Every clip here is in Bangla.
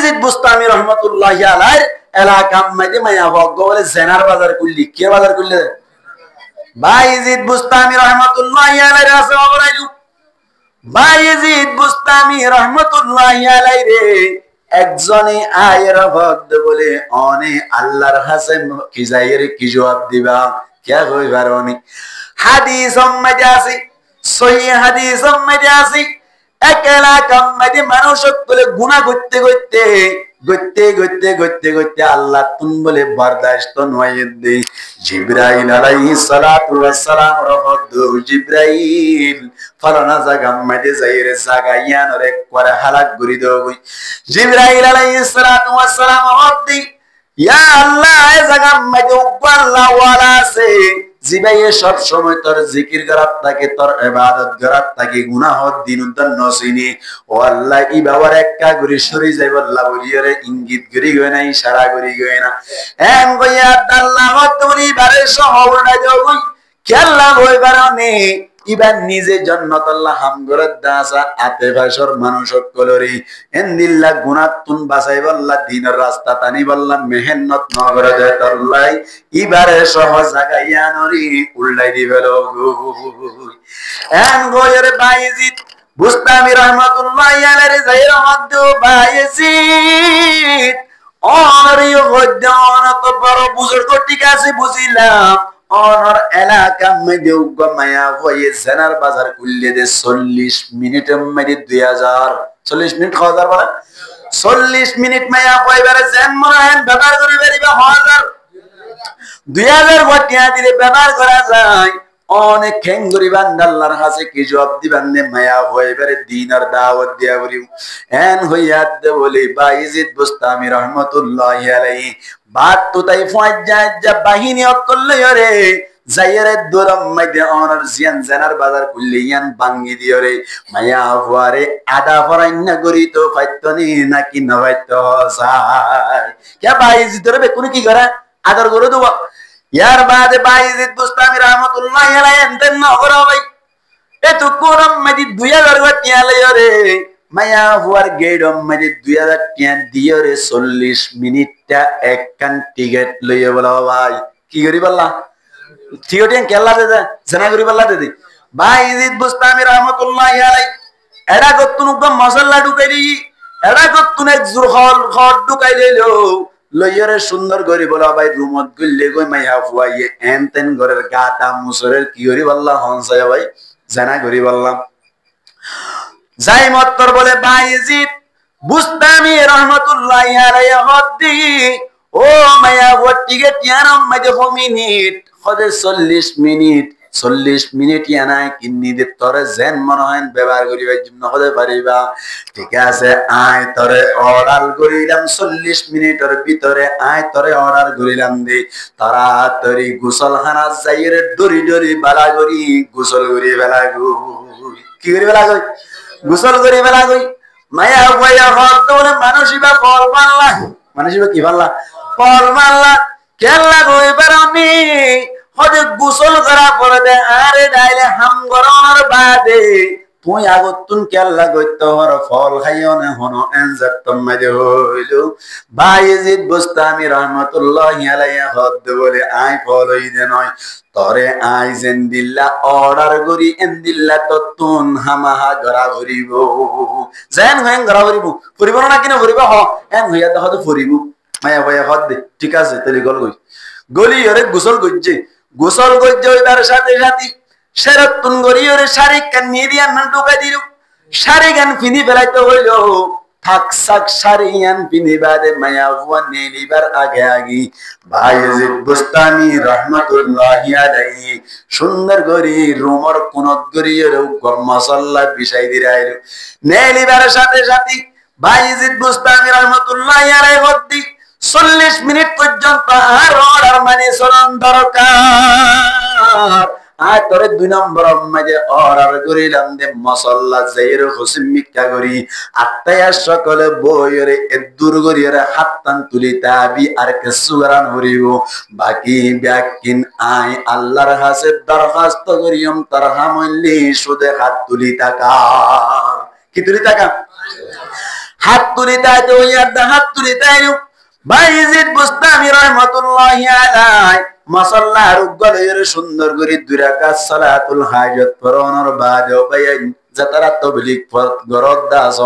বায়েজিদ বুস্তামি রহমাতুল্লাহি আলাইহির এলাকার মধ্যে মায়া ভগ্গ বলে জেনার বাজার করলি কে বাজার করলে বায়েজিদ বুস্তামি রহমাতুল্লাহি আলাইহির আছে বলাইলু বায়েজিদ বুস্তামি রহমাতুল্লাহি আলাইহি একজনে আয়ের ভক্ত বলে অনে আল্লাহর কাছে কি যাইরে কি জবাব দিবা কে কই পারোনি হাদিস মধ্যে আছে সহিহ হাদিস মধ্যে আছে একলা কামদে মানুষ বলে গুনাহ করতে করতে আল্লাহ তুম বলে বরদাশত নয় দে জিবরাইল আলাইহিস সালাতু ওয়াস সালাম রহমত জিবরাইল ফলানা জায়গা মধ্যে যাইরে জাগাইয়ান রে করে হালাক করি দই জিবরাইল আলাইহিস সালাতু ওয়াস সালাম রহমত ইয়া আল্লাহ এই জায়গা মধ্যে আল্লাহ ওয়ালা আছে জিবাইয়ে সব সময় তোর জিকির করাত থাকে তোর ইবাদত করাত থাকে গুনাহ দিনুদ্দান নসিনি ও আল্লাহ ই বাবার একটা গরি সরি যাইব আল্লাহ বলিরে ইঙ্গিত করি গয় না ইশারা করি গয় না এম কইয়া আল্লাহ তুমি বারে সহবনা জগই কেল্লা হই বারনে ইবা নিজে জান্নাত আল্লাহ হামগরাত দাসা আতে ভাষর মানুষ কলরি এন্দিল্লাহ গুনাতুন বাসাই আল্লাহ দিনের রাস্তা তানি বললাম মেহনত নগর দেত আল্লাহ ইবারে সহজ জাগাইয়া নরি উল্লাই দিবেল গো এন গোয়ের বায়েজিদ বুস্তামি রাহমাতুল্লাহি আলাইহি যাইরা মদ্দু বায়েজিদ অনরিয় গদ্দান তো বড় বুজুর্গ ঠিক আছে বুঝিলাম অনর এলাকা মধ্যে উগমায়া হয়ে জেনার বাজার খুললে দে 40 মিনিটের মধ্যে 2000 40 মিনিট খাওয়ার বলে 40 মিনিট মায়া কইবারে জেন মরাহেন ব্যবহার করি বেরিবা 2000 বটিয়া দিলে ব্যবহার করা যায় অনেক খেঙ্গুরি বান্দাল্লার কাছে কি জবাব দিবেন নে মায়া হইবারে দিনার দাওয়াত দিয়া বলি এন হইয়াত দে বলি বায়েজিদ বুস্তামি রহমাতুল্লাহি আলাইহি বাত তো তাই ফয়জা বাহিনী অকল্লে রে যাইরে দরম মধ্যে অনর জিয়ান জানার বাজার কুল্লিয়ান বাঙ্গি দিও রে মায়া হুয়ারে আদা ফরাইন্না গরি তো ফাইতনি নাকি নবাইত যায় কে বায়েজিদ রে কোন কি করে আদর করে দেব ইয়ার বাদে বায়েজিদ বুস্তামি রহমাতুল্লাহি আলাইহি এনতেন নগর ভাই এতো কোরম মধ্যে 2000 টাকা লয় রে মায়া হুয়ার গেডম মধ্যে 2000 টাকা দিও রে 40 মিনিটটা এক কান টিকেট লইয়া বলা ভাই কি করি বললা টিকেট কেলা দে জানা করি বললা দে বায়েজিদ বুস্তামি রহমাতুল্লাহি আলাইহি এডা কতনু মশলা ঢুকাইলি এডা কতনু এক জুরখল খট ঢুকাই লইলো লইয়ারে সুন্দর করি বলা ভাই রুমত গইলে গই মাইয়া ফুয়াইয়ে এনতেন ঘরের গাতা মুসরের কি করি বললা হনসায় ভাই জানা করি বললাম যাই মত্তর বলে বায়েজিদ বুস্তামি রহমাতুল্লাহি আলাইহি হদ্দি ও মাইয়া ওটিকে টিয়ারম মধ্যে 4 মিনিট হদে 40 মিনিট ইয়ানা কিন্নি দে তোরে জেন মনহেন ব্যবহার করিবার জন্য হতে পারিবা ঠিক আছে আয় তোরে অর্ডার করিলাম 40 মিনিটের ভিতরে আয় তোরে অর্ডার করিলাম দে তাড়াতাড়ি গোসলখানা যাইরে দড়ি বালা করি গোসল করি বেলা গো কি করি বেলা গই গোসল করি বেলা গই মায়া বয়া হত বলে মানুষিবা ফল পাল্লা মানুষিবা কি পাল্লা ফল মাল্লা কেল্লা গই বেরনি হদে গোসল করা পরে দে আরে ডাইলে হাম গরর বাদে তুই আগতুন কেল্লা গইত হর ফল খাইও না হনো এনজাতম মাদে হইলো বায়েজিদ বুস্তামি রহমাতুল্লাহি আলাইহি হদ বলে আই ফল হই দে নয় তরে আই জেন দিল্লা অর্ডার করি এন দিল্লা তো তুন হামাহা গরা করিব জেন হেন গরা করিব করিব না কিনা করিব হ এন হইয়া দহ তো করিব মায়া ভাইয়া হদ দে ঠিক আছে তেলি গলি ওরে গোসল গজ্জে গোসল গজ্জে ওইবার সাথে সাথে সেরতুন গরি ওরে শাড়ি কান নিয়ে দিয়া না ঢুকাই দিল শাড়ি গান ফিনি ফেলাইতে হইল থাকসাক শাড়ি গান ফিনি বাদে মায়া হুয়া নেলিবার আগে বায়েজিদ বুস্তামি রহমাতুল্লাহি আলাইহি সুন্দর গরি রুমর কোনত গরি ওরে গরম মশলা বিছাই দিরাইল নেলিবার সাথে সাথে বায়েজিদ বুস্তামি রহমাতুল্লাহি আলাইহি হদ্দি 40 মিনিট পর্যন্ত আর অর্ডার মানে চলন দরকার আর তোরে 2 নম্বর মাঝে অর্ডার করিলাম দে মশলা জাইর হোসেন মিক্কা করি আত্তায়া সকলে বইরে এদুর করিরে হাততান তুলি তাবি আর কেসুরান হরিব বাকি ব্যাকিন আই আল্লাহর কাছে দরখাস্ত করিয়ম তারহামলি সুদে হাত তুলি টাকা কি তুলি টাকা হাত তুলিতাই তো ইয়াদা হাত তুলিতাই বাইজিদ বুস্তামি রাহমাতুল্লাহি আলাইহি মাসাল্লার গলের সুন্দর করে দুই রাকাত সালাতুল হাজত পড়ানোর বাদে বাইন যাতারা তবলিগ গরদ দাস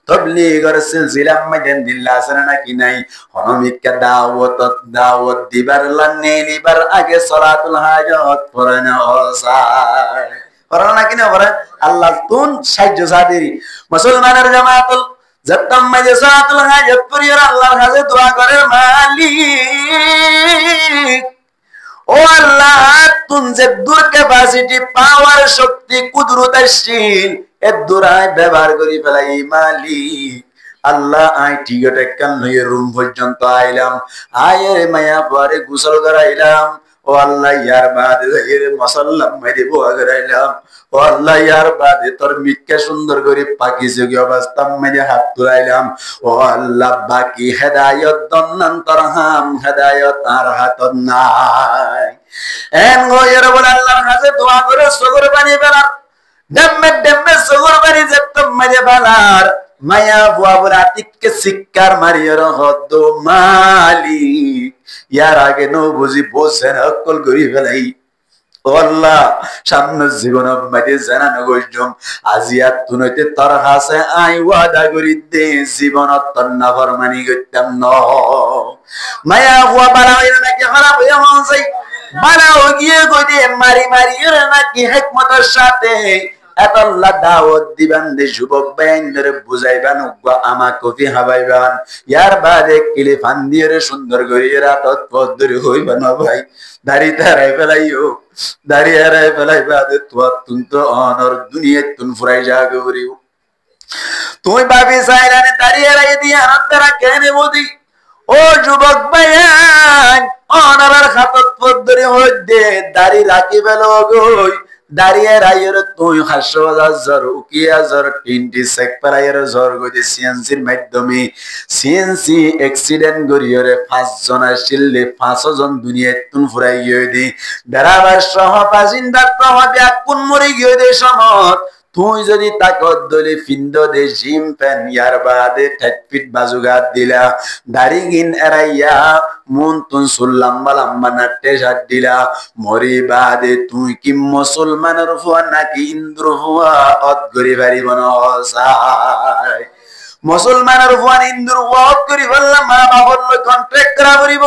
তবলিগের সিলসিলা মধ্যে দিল্লা সরা নাকি নাই হনমিকা দাওয়াত দিবার লান্নে নিবার আগে সালাতুল হাজত পড়ানো ওসায় পড়ানো নাকি না পড়া আল্লাহ তুন সাহায্য সাদেরি মুসলমানের জামাতুল যতম মধ্যে সালাতুল হাজত পড়িয়া আল্লাহর কাছে দোয়া করে মালিক ও আল্লাহ তুম যে দূর ক্যাপাসিটি পাওয়ার শক্তি কুদরত আসিল এ দূরাই ব্যবহার করি ফেলাই মালিক আল্লাহ আই টিকেট একখান লইয়ে রুম পর্যন্ত আইলাম আয়ের মায়া পরে গোসল করাইলাম ও আল্লাহ ইয়ার বাদে মসাল্লাম মেরে বোয়া করাইলাম ও আল্লাহ ইয়ার বাদে তোর মিটকে সুন্দর করে পাকি যোগী অবস্থা মেরে হাত তুলাইলাম ও আল্লাহ বাকি হেদায়ত দন্নান তোর হাম হেদায়ত আর হাত নাই এন গয়ের বলে আল্লাহর কাছে দোয়া করে সগর পানি ফেলার ডেম্মে সগর পানি যেতম মেরে ফেলার মায়া বুয়া বলে আতিককে শিক্ষার মারিয়ার হদ মালিক ইয়ার আগে নো বুঝি বসেন অকল করি ফেলাই ও আল্লাহ সামনের জীবন মাঝে জানানো গজম আজিয়া তুনইতে তোর হাসে আই ওয়াদা করি দে জীবন তোর নাফরমানি করতাম ন মায়া বুয়া বাড়া হইল নাকি খারাপ হইয়া মন চাই বাড়া গিয়ে গই মারি নাকি হিকমতের সাথে এতল্লা দাওয়াত দিবেন দে যুবক বাইনদের বুঝাইবেন আমা কফি হাবাইবেন ইয়ার বাদে কিলে ফান দিয়ে সুন্দর করে রাতত পদ্দরি হইবেন ভাই দাড়ি তারাই ফেলাইও দাড়ি হারাই ফেলাই বাদে তুন তো অনর দুনিয়া তুন ফুরাই যা গরিও তুই ভাবি সাইরানে দাড়ি হারাই দিয়ে আনন্দারা কেনে মোদি ও যুবক বাইন অনরার খাতত পদ্দরি হইদে দাড়ি রাখি ফেলো গই দাঁড়িয়ে রাইয়ের তুই 5,000 উকিয়া জ্বর 20 সেক পারাইয়ের জ্বর গদি সিএনসির মাধ্যমে সিএনসি অ্যাক্সিডেন্ট গরিয়রে 5 জন আসিলে 5 জন দুনিয়ায় তুন ফুরাই গিয়ে দি ডরাবার সহ বাজিন্দা তো হবে কোন মরে গিয়ে দে সমত তুই যদি তাকত দলে ফিন্দ দে জিম পেন ইয়ার বাদে 30 ফিট বাজুগাত দিলা দাড়ি গিন এরাইয়া মন তুন সুল্লাম্বা লাম্বা নাটে সাত দিলা মরি বাদে তুই কি মুসলমানের ফুয়া নাকি ইন্দ্র ফুয়া অত গরি বাড়ি বনসাই মুসলমানের ফুয়া ইন্দ্র ফুয়া অত গরি বললাম মা বাবার লই কন্ট্রাক্ট করা করিব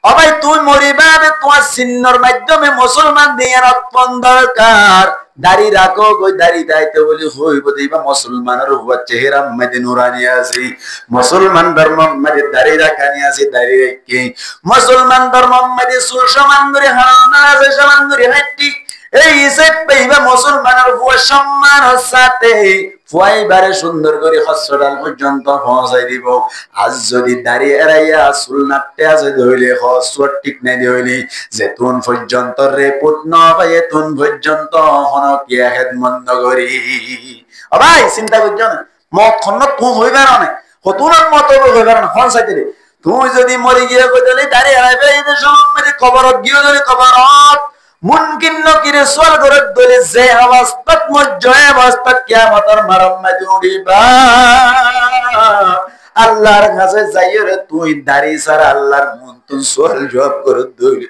অবাই তুই মরি বাদে তোমার চিহ্নর মাধ্যমে মুসলমান দিয়ে রক্ষণ দরকার দাড়ি রাখো গই দাড়ি দাইতে বলি হইব দিবা মুসলমানের উপর চেহারা মধ্যে নুরানি আছে মুসলমান ধর্ম মধ্যে দাড়ি রাখানি আছে দাড়ি রেখে মুসলমান ধর্ম মধ্যে সুল সমান করে হারানা আছে সমান করে হাঁটি এই হিসেব পাইবা মুসলমানের উপর সম্মান সাথে ফুয়াইবারে সুন্দর করে হসপিটাল পর্যন্ত পৌঁছাই দিব আজ যদি দাড়ি এরাইয়া চুল নাটতে আছে ধইলে হসপিটাল ঠিক নাই ধইলি যে তুন পর্যন্ত রিপোর্ট না পাইয়ে তুন পর্যন্ত হনকিয়া হেদমন্দ করি ও ভাই চিন্তা করছো না মত খন্ন তুই হইবার না হতুনের মত হইবার না হন চাইতে তুই যদি মরি গিয়ে কইলি দাড়ি এরাইবে এই যে সময় কবরত গিয়ে যদি কবরত মুনকিন নকিরে সোয়াল করে দলে যে অবস্থাত মজয় অবস্থাত কিয়ামতের মারাম্মাদ উড়িবা আল্লাহর কাছে যাইরে তুই দাড়ি ছাড়া আল্লাহর মন তুই সোয়াল জবাব করে দইলি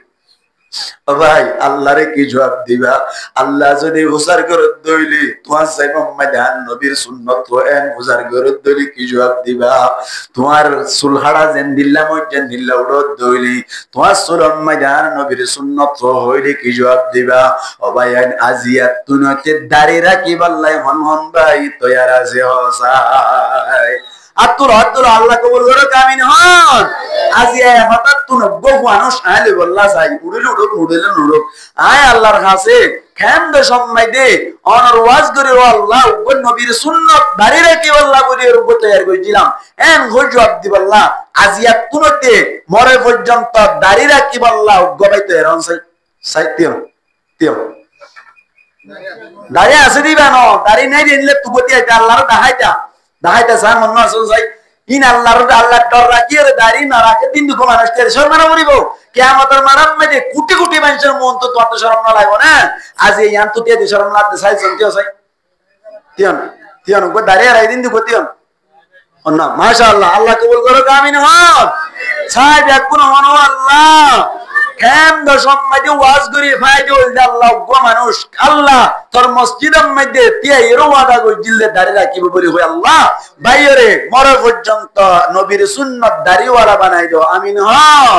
ভাই আল্লাহরে কি জবাব দিবা আল্লাহ যদি হুসার করে দইলি তোমার সাই মুহাম্মদ নবীর সুন্নাত এন হুসার করে দইলি কি জবাব দিবা তোমার সুলহাড়া যেন দিল্লা মজ্জান দিল্লা উড় দইলি তোমার সুলম্মদ নবীর সুন্নাত হইলে কি জবাব দিবা ও ভাই আজিয়া তুনতে দাড়ি রাখি বললাই হন হন ভাই তৈয়ার আছে হসাই আতুর আল্লাহ কবুল করে কামিন হন আজিয়া হঠাৎ তুন বহু মানুষ আইলে বললা চাই উড়িল উড়ুক আয় আল্লাহর কাছে কেন্দ্র সময় দে অনর ওয়াজ করে আল্লাহ নবীর সুন্নাত দাড়ি রাখি বললা বলি এর উপর তৈয়ার করেছিলাম এন ঘর জবাব দি বললা আজিয়া তুনতে মরে পর্যন্ত দাড়ি রাখি বললা গবাই তৈয়ার হন সাইত্যম তিয়ম দাড়ি আছে দিবা ন দাড়ি নাই দিলে তুবতি আল্লাহর দাহাইতা সার মন আসল যাই ইন আল্লাহর ডর রাখি আর দাড়ি না রাখে তিন দুঃখ মানুষ শর্মা না করিব কিয়ামতের মারাম মধ্যে কোটি কোটি মানুষের মন তো তোর শরম না লাগবে না আজ এই আন তো তে শরম না চাই শুনতে চাই তিয়ন তিয়ন দাড়ি আর দিন দুঃখ তিয়ন না মাশাআল্লাহ আল্লাহ কবুল করো আমিন হন সাহেব এখন হন আল্লাহ কেন দশমে ওয়াজ করি ফায়দা হইল আল্লাহ গো মানুষ আল্লাহ তোর মসজিদের মধ্যে তিয়াইরো ওয়াদা কই জিললে দাঁড়িয়ে রাখিব বলি হই আল্লাহ বাইরে মরে পর্যন্ত নবীর সুন্নাত দাড়িওয়ালা বানাই দাও আমিন হন